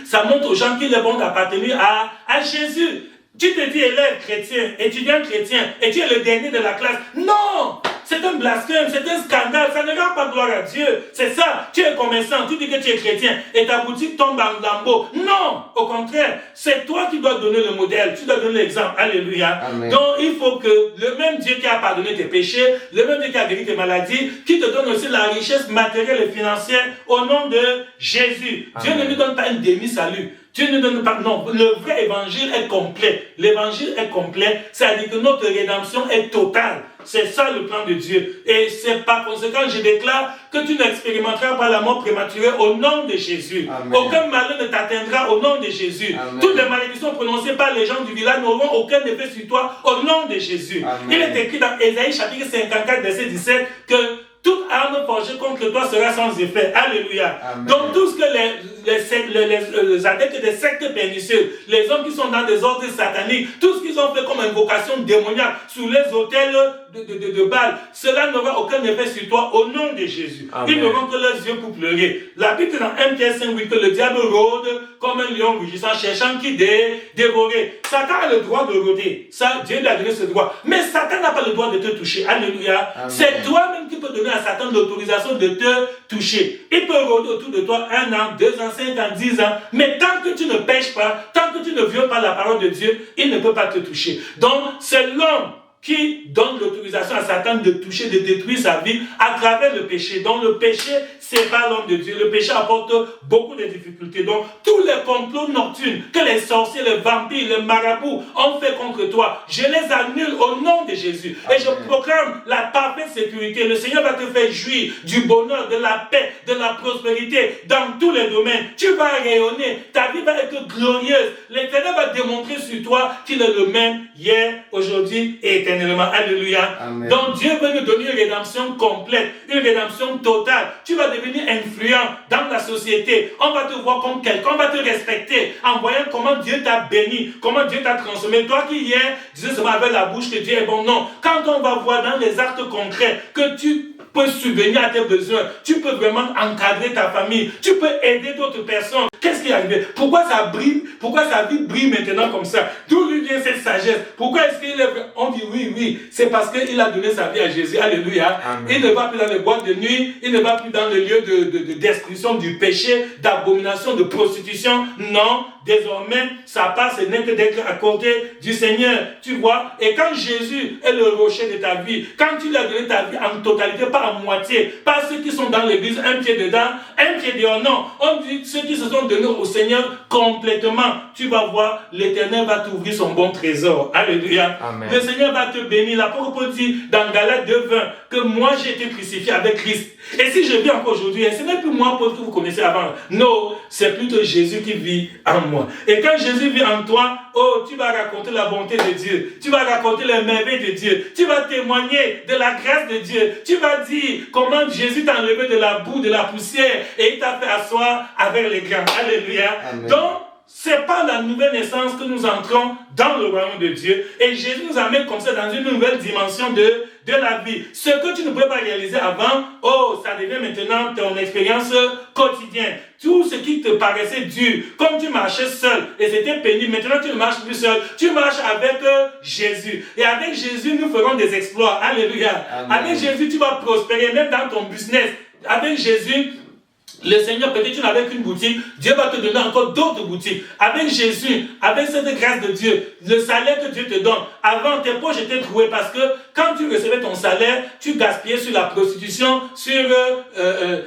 ça montre aux gens qu'il est bon d'appartenir à Jésus. Tu te dis élève chrétien, étudiant chrétien, et tu es le dernier de la classe. Non! C'est un blasphème, c'est un scandale, ça ne rend pas gloire à Dieu. C'est ça, tu es commerçant, tu dis que tu es chrétien et ta boutique tombe en lambeaux. Non, au contraire, c'est toi qui dois donner le modèle, tu dois donner l'exemple. Alléluia. Amen. Donc il faut que le même Dieu qui a pardonné tes péchés, le même Dieu qui a guéri tes maladies, qui te donne aussi la richesse matérielle et financière au nom de Jésus. Amen. Dieu ne nous donne pas un demi-salut. Dieu ne donne pas, non, le vrai évangile est complet. L'évangile est complet, c'est-à-dire que notre rédemption est totale. C'est ça le plan de Dieu. Et c'est par conséquent, je déclare que tu n'expérimenteras pas la mort prématurée au nom de Jésus. Amen. Aucun malheur ne t'atteindra au nom de Jésus. Amen. Toutes les malédictions prononcées par les gens du village n'auront aucun effet sur toi au nom de Jésus. Amen. Il est écrit dans Ésaïe chapitre 54, verset 17 que toute arme forgée contre toi sera sans effet. Alléluia. Amen. Donc tout ce que les adeptes des sectes pernicieuses, les hommes qui sont dans des ordres sataniques, tout ce qu'ils ont fait comme invocation démoniaque sous les autels de Baal, cela n'aura aucun effet sur toi au nom de Jésus. Amen. Ils n'auront que leurs yeux pour pleurer. La Bible dans 1 Pierre 5:8 que le diable rôde comme un lion rugissant, cherchant qui dévorer. Satan a le droit de rôder. Ça, Dieu lui a donné ce droit. Mais Satan n'a pas le droit de te toucher. Alléluia. Amen. C'est toi-même qui peux donner à Satan l'autorisation de te toucher. Il peut rôder autour de toi 1 an, 2 ans, 5 ans, 10 ans. Mais tant que tu ne pèches pas, tant que tu ne violes pas la parole de Dieu, il ne peut pas te toucher. Donc, c'est l'homme qui donne l'autorisation à Satan de toucher, de détruire sa vie à travers le péché. Donc le péché sépare l'homme de Dieu. Le péché apporte beaucoup de difficultés. Donc tous les complots nocturnes que les sorciers, les vampires, les marabouts ont fait contre toi, je les annule au nom de Jésus. Amen. Et je proclame la parfaite sécurité. Le Seigneur va te faire jouir du bonheur, de la paix, de la prospérité dans tous les domaines. Tu vas rayonner. Ta vie va être glorieuse. L'Éternel va démontrer sur toi qu'il est le même hier, aujourd'hui et éternellement. Alléluia. Amen. Donc Dieu veut nous donner une rédemption complète, une rédemption totale. Tu vas devenir influent dans la société. On va te voir comme quelqu'un, on va te respecter en voyant comment Dieu t'a béni, comment Dieu t'a transformé. Toi qui hier disais seulement avec la bouche que Dieu est bon, non. Quand on va voir dans les actes concrets que tu peux subvenir à tes besoins, tu peux vraiment encadrer ta famille, tu peux aider d'autres personnes. Qu'est-ce qui est arrivé? Pourquoi ça brille? Pourquoi sa vie brille maintenant comme ça? D'où lui vient cette sagesse? Pourquoi est-ce qu'il est... On dit oui, c'est parce qu'il a donné sa vie à Jésus. Alléluia. Amen. Il ne va plus dans les boîtes de nuit, il ne va plus dans les lieux de destruction, du péché, d'abomination, de prostitution. Non, désormais, sa part, ce n'est que d'être à côté du Seigneur. Tu vois? Et quand Jésus est le rocher de ta vie, quand tu lui as donné ta vie en totalité, pas à moitié, pas ceux qui sont dans l'église, un pied dedans, un pied dehors, non. On dit ceux qui se sont donnés au Seigneur complètement. Tu vas voir, l'Éternel va t'ouvrir son bon trésor. trésor. Alléluia. Amen. Le Seigneur va te bénir. L'apôtre Paul dit dans Galates 2:20 que moi j'ai été crucifié avec Christ. Et si je vis encore aujourd'hui, ce n'est plus moi Paul que vous connaissez avant. Non, c'est plutôt Jésus qui vit en moi. Et quand Jésus vit en toi, oh, tu vas raconter la bonté de Dieu. Tu vas raconter les merveilles de Dieu. Tu vas témoigner de la grâce de Dieu. Tu vas dire comment Jésus t'a enlevé de la boue, de la poussière et il t'a fait asseoir avec les grands. Alléluia. Amen. Donc, c'est par la nouvelle naissance que nous entrons dans le royaume de Dieu. Et Jésus nous amène comme ça dans une nouvelle dimension de la vie. Ce que tu ne pouvais pas réaliser avant, oh, ça devient maintenant ton expérience quotidienne. Tout ce qui te paraissait dur, comme tu marchais seul et c'était pénible, maintenant tu ne marches plus seul. Tu marches avec Jésus. Et avec Jésus, nous ferons des exploits. Alléluia. Amen. Avec Jésus, tu vas prospérer même dans ton business. Avec Jésus, le Seigneur, peut-être tu n'avais qu'une boutique, Dieu va te donner encore d'autres boutiques. Avec Jésus, avec cette grâce de Dieu, le salaire que Dieu te donne, avant tes poches étaient trouées parce que quand tu recevais ton salaire, tu gaspillais sur la prostitution, sur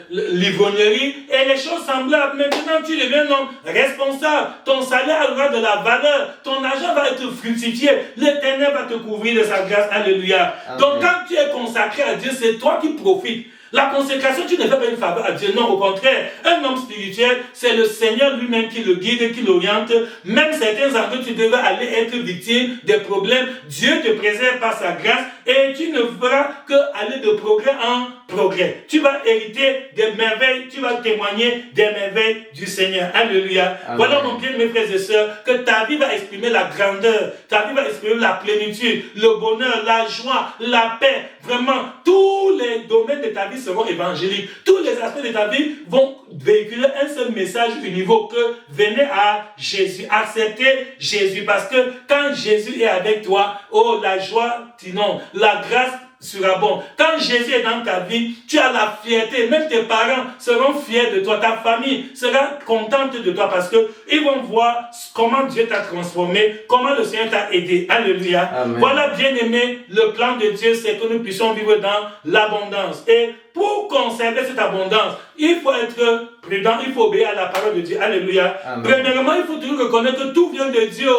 l'ivrognerie et les choses semblables. Maintenant, tu deviens un homme responsable. Ton salaire aura de la valeur. Ton argent va être fructifié. L'Éternel va te couvrir de sa grâce. Alléluia. Amen. Donc, quand tu es consacré à Dieu, c'est toi qui profites. La consécration, tu ne fais pas une faveur à Dieu. Non, au contraire. Un homme spirituel, c'est le Seigneur lui-même qui le guide, qui l'oriente. Même certains endroits, tu devais aller être victime des problèmes. Dieu te préserve par sa grâce et tu ne feras que aller de progrès en progrès. Tu vas hériter des merveilles, tu vas témoigner des merveilles du Seigneur. Alléluia. Amen. Voilà mon bien, mes frères et sœurs, que ta vie va exprimer la grandeur, ta vie va exprimer la plénitude, le bonheur, la joie, la paix. Vraiment, tous les domaines de ta vie seront évangéliques. Tous les aspects de ta vie vont véhiculer un seul message univoque que venez à Jésus, acceptez Jésus. Parce que quand Jésus est avec toi, oh, la joie t'inonde, la grâce sera bon. Quand Jésus est dans ta vie, tu as la fierté. Même tes parents seront fiers de toi. Ta famille sera contente de toi parce que ils vont voir comment Dieu t'a transformé, comment le Seigneur t'a aidé. Alléluia. Amen. Voilà, bien-aimé, le plan de Dieu, c'est que nous puissions vivre dans l'abondance. Et pour conserver cette abondance, il faut être prudent, il faut obéir à la parole de Dieu. Alléluia. Amen. Premièrement, il faut toujours reconnaître que tout vient de Dieu.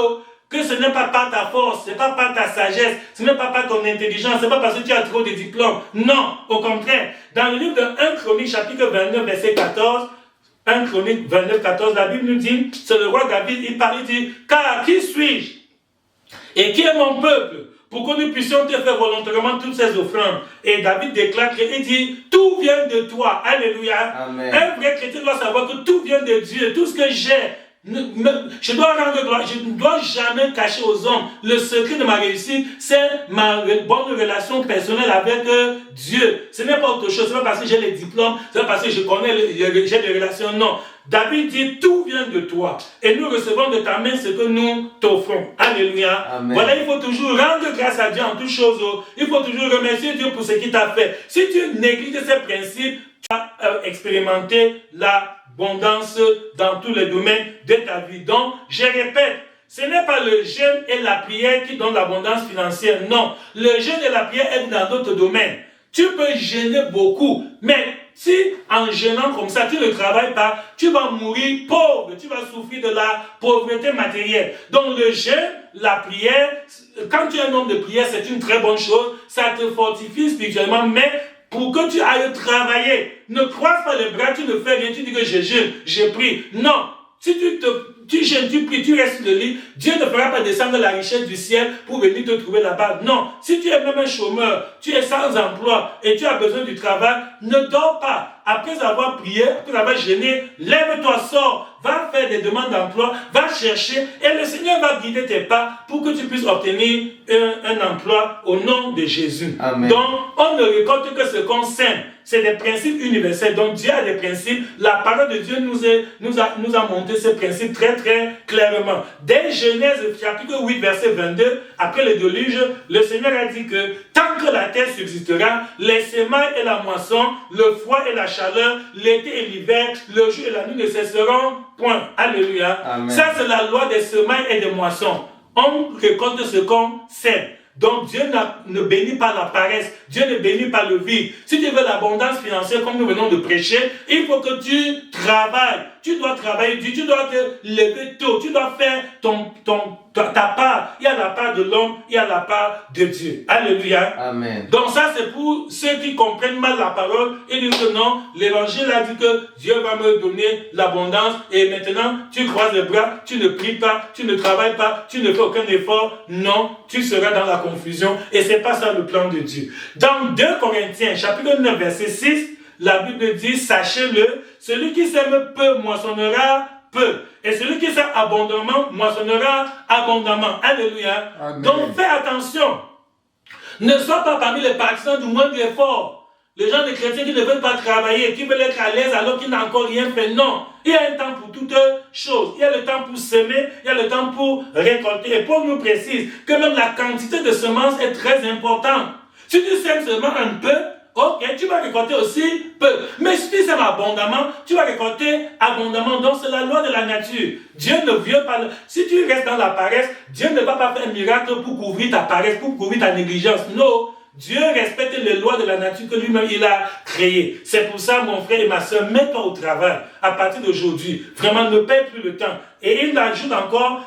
Que ce n'est pas par ta force, ce n'est pas par ta sagesse, ce n'est pas par ton intelligence, ce n'est pas parce que tu as trop de diplômes. Non, au contraire. Dans le livre de 1 Chronique, chapitre 29, verset 14, 1 Chronique 29, 14, la Bible nous dit, c'est le roi David, il parle, il dit, car qui suis-je et qui est mon peuple pour que nous puissions te faire volontairement toutes ces offrandes. Et David déclare, il dit, tout vient de toi. Alléluia. Amen. Un vrai chrétien doit savoir que tout vient de Dieu, tout ce que j'ai. Je dois rendre gloire, je ne dois jamais cacher aux hommes. Le secret de ma réussite, c'est ma bonne relation personnelle avec Dieu. Ce n'est pas autre chose, ce n'est pas parce que j'ai les diplômes, ce n'est pas parce que je connais, j'ai des relations, non. David dit, tout vient de toi. Et nous recevons de ta main ce que nous t'offrons. Alléluia. Amen. Voilà, il faut toujours rendre grâce à Dieu en toutes choses. Il faut toujours remercier Dieu pour ce qu'il t'a fait. Si tu négliges ces principes, tu vas expérimenter l'abondance dans tous les domaines de ta vie. Donc, je répète, ce n'est pas le jeûne et la prière qui donnent l'abondance financière. Non, le jeûne et la prière aident dans d'autres domaines. Tu peux jeûner beaucoup, mais si en jeûnant comme ça, tu ne travailles pas, tu vas mourir pauvre, tu vas souffrir de la pauvreté matérielle. Donc le jeûne, la prière, quand tu es un homme de prière, c'est une très bonne chose, ça te fortifie spirituellement, mais pour que tu ailles travailler, ne croise pas les bras, tu ne fais rien, tu dis que je jeûne, je prie. Non, si tu jeûnes, tu pries, tu restes sur le lit, Dieu ne fera pas descendre la richesse du ciel pour venir te trouver là-bas. Non, si tu es même un chômeur, tu es sans emploi et tu as besoin du travail, ne dors pas. Après avoir prié, après avoir jeûné, lève-toi, sors, va faire des demandes d'emploi, va chercher et le Seigneur va guider tes pas pour que tu puisses obtenir un emploi au nom de Jésus. Amen. Donc, on ne récolte que ce qu'on sème. C'est des principes universels. Donc, Dieu a des principes. La parole de Dieu nous a montré ces principes très, très clairement. Dès Genèse, chapitre 8, verset 22, après le déluge, le Seigneur a dit que tant que la terre subsistera, les semailles et la moisson, le froid et la chaleur, l'été et l'hiver, le jour et la nuit ne cesseront point. Alléluia. Amen. Ça, c'est la loi des semailles et des moissons. On récolte ce qu'on sème. Donc Dieu ne bénit pas la paresse, Dieu ne bénit pas le vide. Si tu veux l'abondance financière comme nous venons de prêcher, il faut que tu travailles, tu dois travailler dur, tu dois te lever tôt, tu dois faire ta part. Il y a la part de l'homme, il y a la part de Dieu. Alléluia. Amen. Donc ça, c'est pour ceux qui comprennent mal la parole et disent que non, l'évangile a dit que Dieu va me donner l'abondance et maintenant, tu croises les bras, tu ne pries pas, tu ne travailles pas, tu ne fais aucun effort. Non, tu seras dans la confusion et c'est pas ça le plan de Dieu. Dans 2 Corinthiens, chapitre 9, verset 6, la Bible dit, sachez-le, celui qui sème peu moissonnera peu. Et celui qui sème abondamment moissonnera abondamment. Alléluia. Amen. Donc fais attention. Ne sois pas parmi les partisans du moindre effort. Les gens des chrétiens qui ne veulent pas travailler, qui veulent être à l'aise alors qu'ils n'ont encore rien fait. Non. Il y a un temps pour toutes choses. Il y a le temps pour semer, il y a le temps pour récolter. Et Paul nous précise que même la quantité de semences est très importante. Si tu sèmes seulement un peu, ok, tu vas récolter aussi peu. Mais si tu sèmes abondamment, tu vas récolter abondamment. Donc c'est la loi de la nature. Dieu ne veut pas... Si tu restes dans la paresse, Dieu ne va pas faire un miracle pour couvrir ta paresse, pour couvrir ta négligence. Non. Dieu respecte les lois de la nature que lui-même il a créées. C'est pour ça, mon frère et ma soeur, mets-toi au travail à partir d'aujourd'hui. Vraiment, ne perds plus le temps. Et il ajoute encore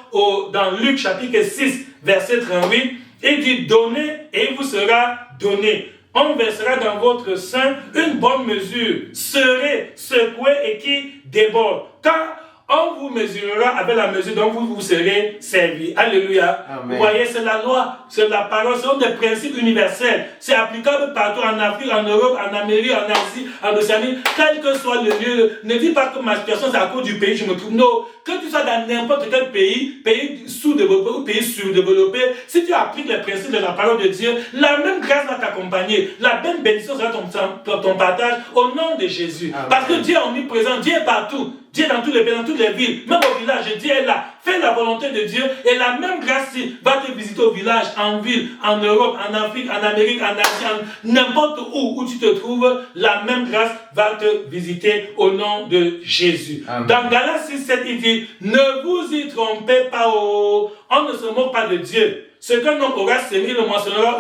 dans Luc chapitre 6, verset 38, il dit, donnez et il vous sera donné. On versera dans votre sein une bonne mesure, serrée, secouée et qui déborde. Car on vous mesurera avec la mesure dont vous serez servi. Alléluia. Amen. Vous voyez, c'est la loi, c'est la parole, ce sont des principes universels. C'est applicable partout, en Afrique, en Europe, en Amérique, en Asie, en Océanie, quel que soit le lieu. Ne dis pas que ma situation c'est à cause du pays où je me trouve. Non, que tu sois dans n'importe quel pays sous-développé ou pays surdéveloppé, si tu appliques les principes de la parole de Dieu, la même grâce va t'accompagner. La même bénédiction sera ton partage au nom de Jésus. Amen. Parce que Dieu est omniprésent, Dieu est partout. Dieu est dans tous les pays, dans toutes les villes, même au village, Dieu est là. Fais la volonté de Dieu et la même grâce va te visiter au village, en ville, en Europe, en Afrique, en Amérique, en Asie, n'importe où tu te trouves, la même grâce va te visiter au nom de Jésus. Amen. Dans Galates 6, 7, il dit, ne vous y trompez pas, on ne se moque pas de Dieu. Ce qu'un homme aura semé, il le moissonnera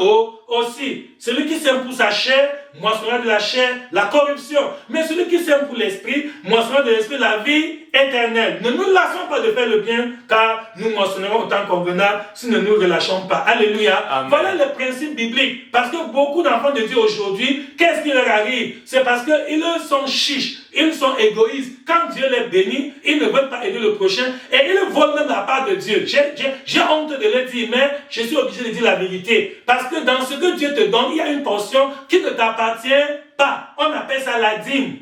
aussi. Celui qui sème pour sa chair, moissonnera de la chair la corruption. Mais celui qui sème pour l'esprit, moissonnera de l'esprit la vie éternelle. Ne nous lassons pas de faire le bien, car nous moissonnerons autant convenable si nous ne nous relâchons pas. Alléluia. Amen. Voilà le principe biblique. Parce que beaucoup d'enfants de Dieu aujourd'hui, qu'est-ce qui leur arrive? C'est parce qu'ils sont chiches, ils sont égoïstes. Quand Dieu les bénit, ils ne veulent pas aider le prochain et ils volent même la part de Dieu. J'ai honte de le dire, mais je suis obligé de dire la vérité. Parce que dans ce que Dieu te donne, il y a une portion qui ne t'appartient pas. On appelle ça la dîme.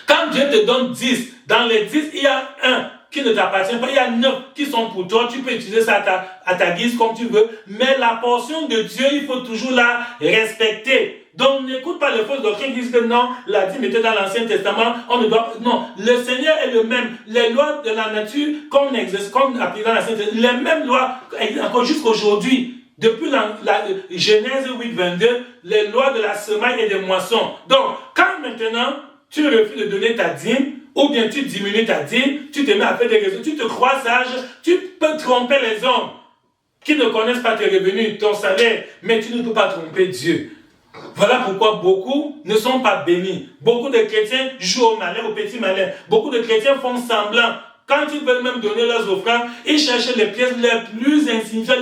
Quand Dieu te donne 10, dans les 10, il y a un qui ne t'appartient pas. Il y a 9 qui sont pour toi. Tu peux utiliser ça à ta guise comme tu veux. Mais la portion de Dieu, il faut toujours la respecter. Donc n'écoute pas les fausses doctrines qui disent que non, la dîme était dans l'Ancien Testament, on ne doit pas. Non, le Seigneur est le même. Les lois de la nature qu'on exerce, qu'on applique dans l'Ancien Testament, les mêmes lois existent encore jusqu'aujourd'hui. Depuis la Genèse 8, 22, les lois de la semaille et des moissons. Donc, quand maintenant tu refuses de donner ta dîme, ou bien tu diminues ta dîme, tu te mets à faire des raisons, tu te crois sage, tu peux tromper les hommes qui ne connaissent pas tes revenus, ton salaire, mais tu ne peux pas tromper Dieu. Voilà pourquoi beaucoup ne sont pas bénis. Beaucoup de chrétiens jouent au malin, au petit malin. Beaucoup de chrétiens font semblant. Quand ils veulent même donner leurs offrandes, ils cherchent les pièces les plus insignifiantes.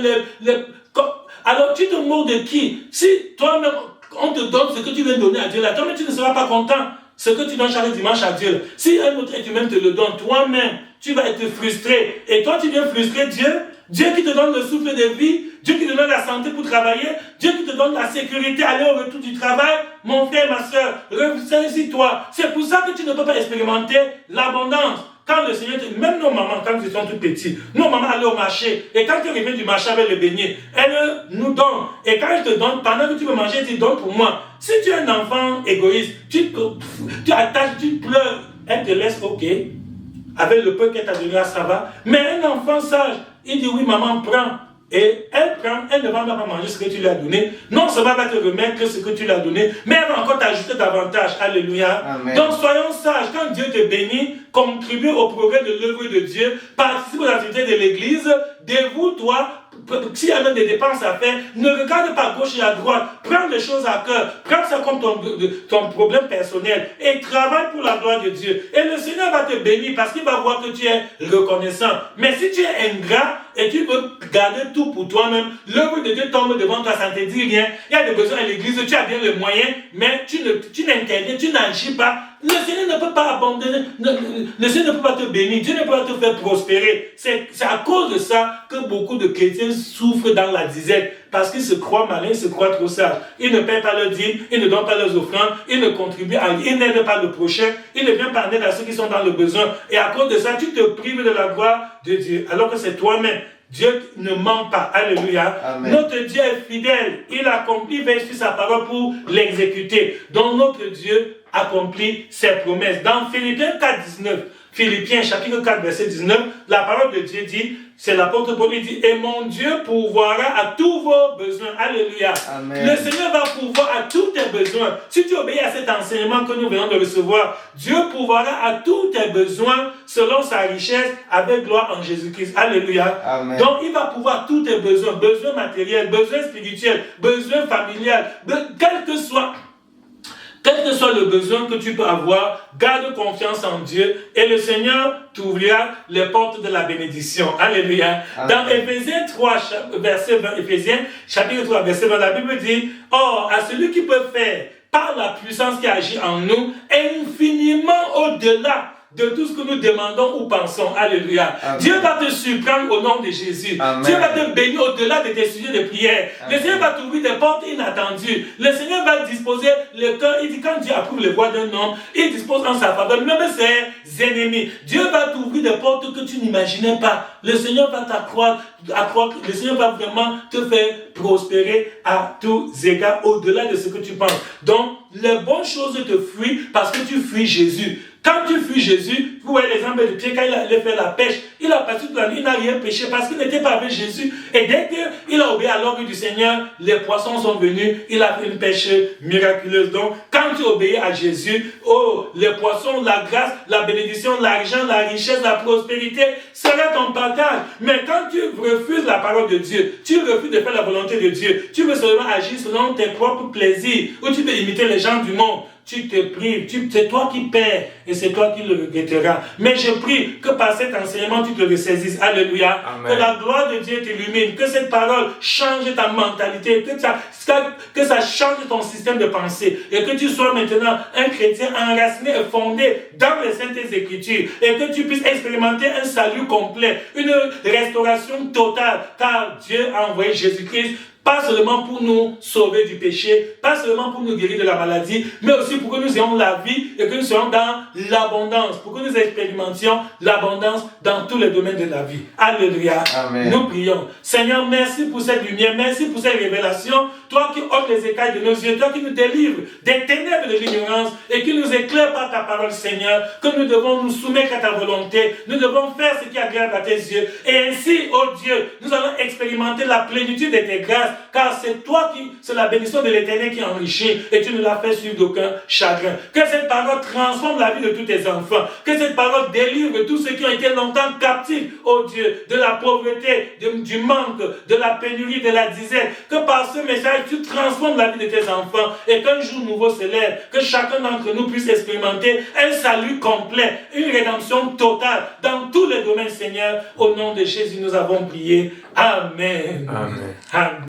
Alors tu te moques de qui? Si toi-même, on te donne ce que tu viens donner à Dieu, là, toi-même tu ne seras pas content. Ce que tu donnes chaque dimanche à Dieu. Si un autre être humain te le donne, toi-même, tu vas être frustré. Et toi, tu viens frustrer Dieu. Dieu qui te donne le souffle de vie, Dieu qui te donne la santé pour travailler, Dieu qui te donne la sécurité, aller au retour du travail. Mon frère, ma soeur, ressaisis-toi. C'est pour ça que tu ne peux pas expérimenter l'abondance. Quand le Seigneur, même nos mamans, quand nous étions tout petits, nos mamans allaient au marché, et quand tu reviens du marché avec le beignet, elles nous donnent. Et quand elles te donnent, pendant que tu veux manger, elles te donnent pour moi. Si tu es un enfant égoïste, tu attaches, tu pleures, elle te laisse, ok. Avec le peu qu'elle t'a donné, ça va. Mais un enfant sage, il dit oui, maman, prends. Et elle prend, elle ne va pas manger ce que tu lui as donné. Non seulement elle va te remettre ce que tu lui as donné, mais elle va encore t'ajouter davantage. Alléluia. Amen. Donc soyons sages. Quand Dieu te bénit, contribue au progrès de l'œuvre de Dieu, participe aux activités de l'église, dévoue-toi. S'il y a même des dépenses à faire, ne regarde pas à gauche et à droite. Prends les choses à cœur. Prends ça comme ton problème personnel et travaille pour la gloire de Dieu. Et le Seigneur va te bénir parce qu'il va voir que tu es reconnaissant. Mais si tu es ingrat et tu veux garder tout pour toi-même, l'œuvre de Dieu tombe devant toi, ça ne te dit rien. Il y a des besoins à l'église, tu as bien les moyens, mais tu n'interviens, tu n'agis pas. Le Seigneur ne peut pas abandonner, le Seigneur ne peut pas te bénir, Dieu ne peut pas te faire prospérer. C'est à cause de ça que beaucoup de chrétiens souffrent dans la disette, parce qu'ils se croient malins, ils se croient trop sages. Ils ne paient pas leurs dîmes, ils ne donnent pas leurs offrandes, ils ne contribuent à rien, ils n'aident pas le prochain, ils ne viennent pas en aide à ceux qui sont dans le besoin. Et à cause de ça, tu te prives de la gloire de Dieu, alors que c'est toi-même. Dieu ne ment pas. Alléluia. Amen. Notre Dieu est fidèle. Il accomplit, veille sur sa parole pour l'exécuter. Donc notre Dieu accomplit ses promesses. Dans Philippiens 4, 19, Philippiens chapitre 4, verset 19, la parole de Dieu dit, c'est l'apôtre Paul, il dit, et mon Dieu pourvoira à tous vos besoins. Alléluia. Amen. Le Seigneur va pourvoir à tous tes besoins. Si tu obéis à cet enseignement que nous venons de recevoir, Dieu pourvoira à tous tes besoins selon sa richesse avec gloire en Jésus-Christ. Alléluia. Amen. Donc il va pourvoir à tous tes besoins, besoins matériels, besoins spirituels, besoins familiales, quel que soit le besoin que tu peux avoir, garde confiance en Dieu et le Seigneur t'ouvrira les portes de la bénédiction. Alléluia. Amen. Dans Éphésiens 3, verset 20, Éphésiens chapitre 3, verset 20, la Bible dit, « Or, à celui qui peut faire, par la puissance qui agit en nous, infiniment au-delà de tout ce que nous demandons ou pensons. » Alléluia. Amen. Dieu va te surprendre au nom de Jésus. Amen. Dieu va te bénir au-delà de tes sujets de prière. Amen. Le Seigneur va t'ouvrir des portes inattendues. Le Seigneur va disposer le cœur. Il dit, quand Dieu approuve les voies d'un homme, il dispose en sa faveur même ses ennemis. Dieu va t'ouvrir des portes que tu n'imaginais pas. Le Seigneur va t'accroître. Le Seigneur va vraiment te faire prospérer à tous égards, au-delà de ce que tu penses. Donc, les bonnes choses te fuient parce que tu fuis Jésus. Quand tu fuis Jésus, vous voyez l'exemple de Pierre, quand il allait faire la pêche, il a passé toute la nuit, il n'a rien pêché parce qu'il n'était pas avec Jésus. Et dès qu'il a obéi à l'ordre du Seigneur, les poissons sont venus, il a fait une pêche miraculeuse. Donc, quand tu obéis à Jésus, oh, les poissons, la grâce, la bénédiction, l'argent, la richesse, la prospérité sera ton partage. Mais quand tu refuses la parole de Dieu, tu refuses de faire la volonté de Dieu, tu veux seulement agir selon tes propres plaisirs, ou tu veux imiter les gens du monde, tu te prives, c'est toi qui perds et c'est toi qui le regretteras. Mais je prie que par cet enseignement, tu te ressaisisses. Alléluia. Amen. Que la gloire de Dieu t'illumine, que cette parole change ta mentalité, que ça change ton système de pensée et que tu sois maintenant un chrétien enraciné et fondé dans les Saintes Écritures et que tu puisses expérimenter un salut complet, une restauration totale, car Dieu a envoyé Jésus-Christ pas seulement pour nous sauver du péché, pas seulement pour nous guérir de la maladie, mais aussi pour que nous ayons la vie et que nous soyons dans l'abondance, pour que nous expérimentions l'abondance dans tous les domaines de la vie. Alléluia. Amen. Nous prions. Seigneur, merci pour cette lumière, merci pour cette révélation. Toi qui ôtes les écailles de nos yeux, toi qui nous délivres des ténèbres de l'ignorance et qui nous éclaires par ta parole, Seigneur, que nous devons nous soumettre à ta volonté, nous devons faire ce qui est agréable à tes yeux. Et ainsi, oh Dieu, nous allons expérimenter la plénitude de tes grâces, car c'est la bénédiction de l'Éternel qui enrichit et tu ne l'as fait suivre d'aucun chagrin. Que cette parole transforme la vie de tous tes enfants. Que cette parole délivre tous ceux qui ont été longtemps captifs, oh Dieu, de la pauvreté, du manque, de la pénurie, de la disette. Que par ce message, tu transformes la vie de tes enfants et qu'un jour nouveau se lève. Que chacun d'entre nous puisse expérimenter un salut complet, une rédemption totale dans tous les domaines, Seigneur. Au nom de Jésus, nous avons prié. Amen. Amen. Amen.